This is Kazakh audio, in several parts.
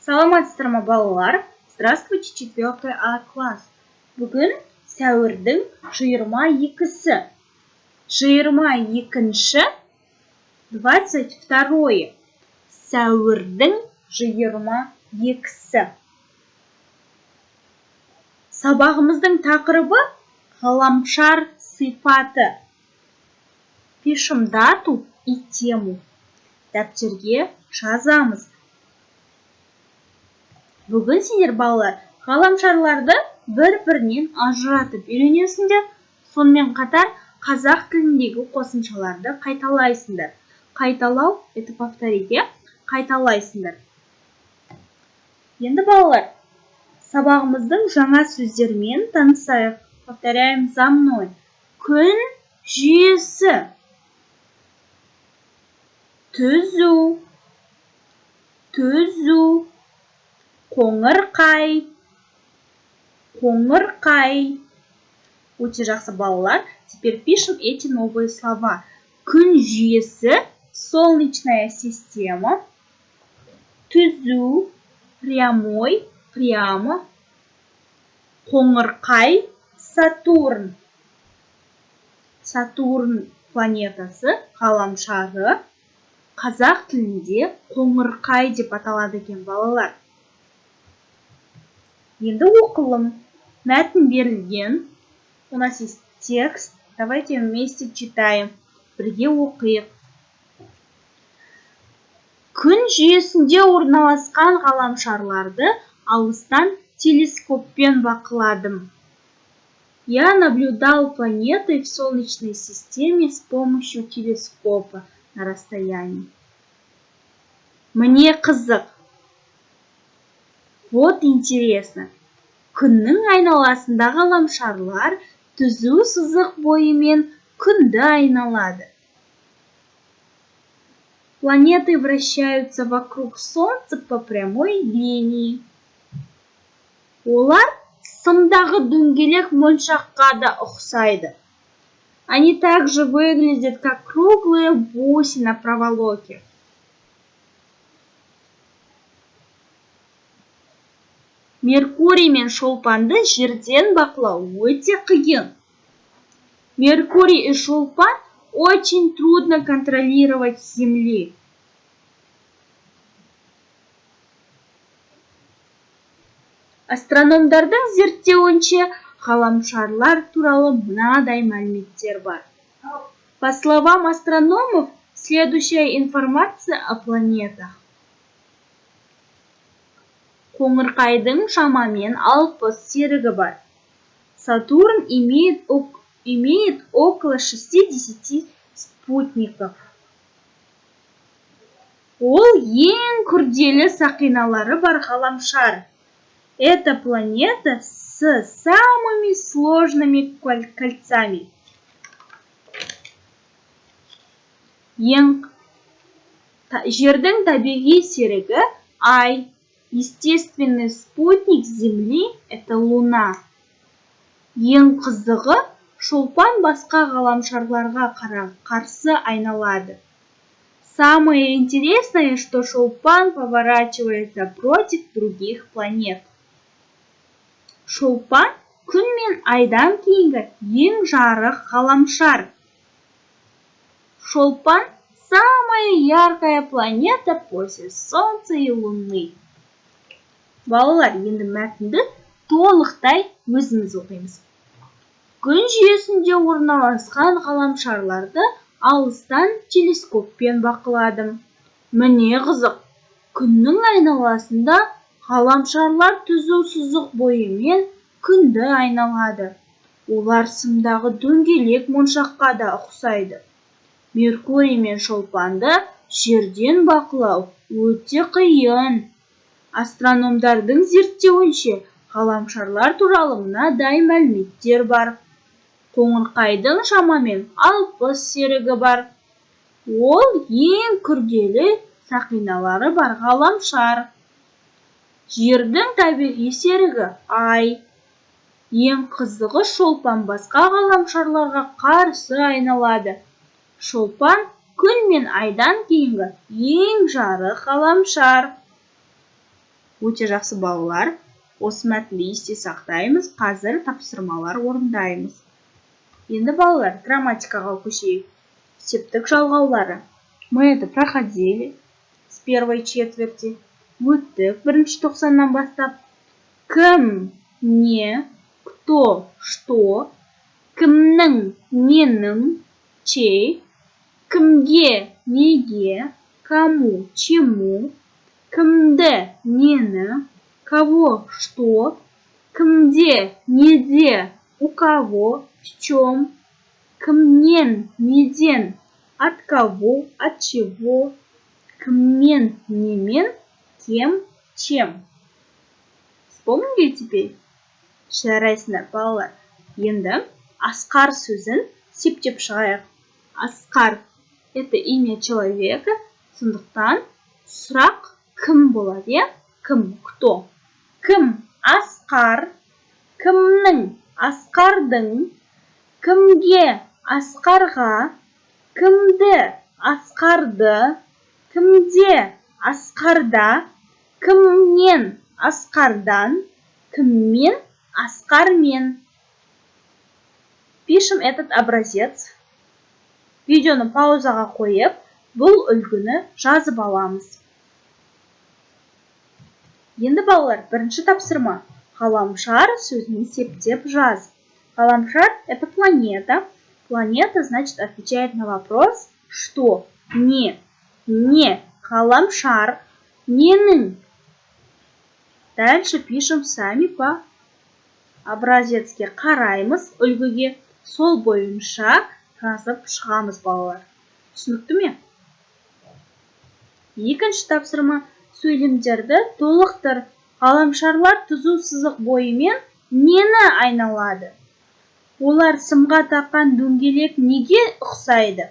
Саламатсыздар ма балалар? Здравствуйте, 4 А класс. Бүгін сәуірдің 22-сі. 22-ші 22. Сәуірдің 22-сі. Сабағымыздың тақырыбы ғаламшар сипаты. Пишем дату и тему. Дәптерге жазамыз. Бүгін сендер балалар ғаламшарларды бір-бірінен ажыратып үйренесіңдер. Сонымен қатар қазақ тіліндегі қосымшаларды қайталайсыңдар. Қайталау, это повторить, қайталайсыңдар. Енді балалар, сабағымыздың жаңа сөздермен танысайық. Повторяем за мной. Күн жүйесі. Түзу. Түзу. Қоңырқай. Қоңырқай. Өте жақсы балалар. Теперь пишем эти новые слова. Күн жүйесі, солнечная система, түзу, прямой, прямо, қоңырқай, Сатурн. Сатурн планетасы, ғаламшары, қазақ тілінде қоңырқай деп аталады екен балалар. Енді оқылым. Мәтін берілген. У нас есть текст. Давайте вместе читаем. Бірге оқиық. Күн жүйесінде орналасқан ғаламшарларды алыстан телескоппен бақыладым. Я наблюдал планеты в Солнечной системе с помощью телескопа на расстоянии. Мне қызық. Вот интересно. Күннің айналасында ғаламшарлар түзу сызық бойымен күнді айналады. Планеты вращаются вокруг Солнца по прямой линии. Олар сымдағы дөңгелек моншаққа да ұқсайды. Они также выглядят как круглые бусы на проволоке. Меркурий мен шолпанды жерден бақылау өте қиын. Меркурий и шолпан очень трудно контролировать с Земли. Астрономдардың зерттеуінше ғаламшарлар туралы мынадай мәліметтер бар. По словам астрономов, следующая информация о планетах. Қоңырқайдың шамамен 60 серігі бар. Сатурн имеет около 60 спутников. Ол ең күрделі сақиналары бар ғаламшар. Это планета с самыми сложными кольцами. Жердің табиғи серігі Ай. Естественный спутник Земли – это Луна. Ең қызығы, шолпан басқа ғаламшарларға қарсы айналады. Самое интересное, что шолпан поворачивается против других планет. Шолпан күн мен айдан кейінгі ең жарық ғаламшар. Шолпан – самая яркая планета после Солнца и Луны. Балалар, енді мәтінді толықтай өзіміз оқимыз. Күн жүйесінде орналасқан ғаламшарларды алыстан телескоппен бақыладым. Міне қызық, күннің айналасында ғаламшарлар түзу сызық бойымен күнді айналады. Олар сымдағы дөңгелек моншаққа да ұқсайды. Меркурий мен шолпанды жерден бақылау өте қиын. Астрономдардың зерттеуінше ғаламшарлар туралы мынадай мәліметтер бар. Қоңырқайдың шамамен 60 серігі бар. Ол ең күрделі сақиналары бар ғаламшар. Жердің табиғи серігі Ай. Ең қызығы, шолпан басқа ғаламшарларға қарсы айналады. Шолпан күн мен айдан кейінгі ең жарық ғаламшар. Өте жақсы балалар. Осы мәтінді есте сақтаймыз. Қазір тапсырмалар орындаймыз. Енді балалар, грамматикаға көшейік. Септік жалғаулары. Мы это проходили с первой четверти. Өттік бірінші тоқсаннан бастап. Кім, не, кто, что, кімнің, ненің, чей, кімге, неге, кому, чему, кімді, нені, кого, что, кімде, неде, у кого, в чем, кімнен, неден, от кого, от чего, кіммен, немен, кем, чем. Вспомнили теперь? Жарайсыңдар балалар. Енді Асқар сөзін септеп шығайық. Асқар – это имя человека. Сондықтан сұрақ кім болады, е? Кім, кто? Кім Асқар, кімнің Асқардың, кімге Асқарға, кімді Асқарды, кімде Асқарда, кімнен Асқардан, кіммен Асқармен. Пишем этот образец. Видеоны паузаға қойып, бұл үлгіні жазып аламыз. Енді балалар, бірінші тапсырма. Ғаламшар сөзін септеп жаз. Ғаламшар – это планета. Планета, значит, отвечает на вопрос, что? Не. Не. Ғаламшар. Ненің. Дальше пишем сами по образецке. Қараймыз үлгіге. Сол бойынша жазып шығамыз балалар. Түсінікті ме? Екінші тапсырма. Сөйлемдерді толықтыр. Ғаламшарлар түзу сызық бойымен нені айналады? Олар сымға таққан дөңгелек неге ұқсайды?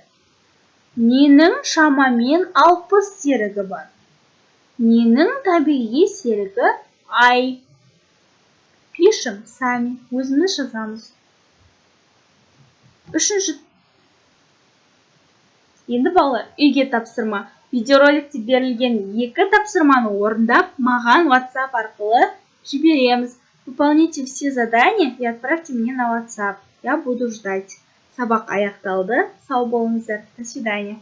Ненің шамамен 60 серігі бар? Ненің табиғи серігі ай? Пишем сами, өзіміз жазамыз. Үшінші. Енді балалар, үйге тапсырма. Видеороликте берілген 2 тапсырманы орындап, маған WhatsApp арқылы жібереміз. Выполните все задания и отправьте мне на WhatsApp. Я буду ждать. Сабақ аяқталды. Сау болыңыздар. До свидания.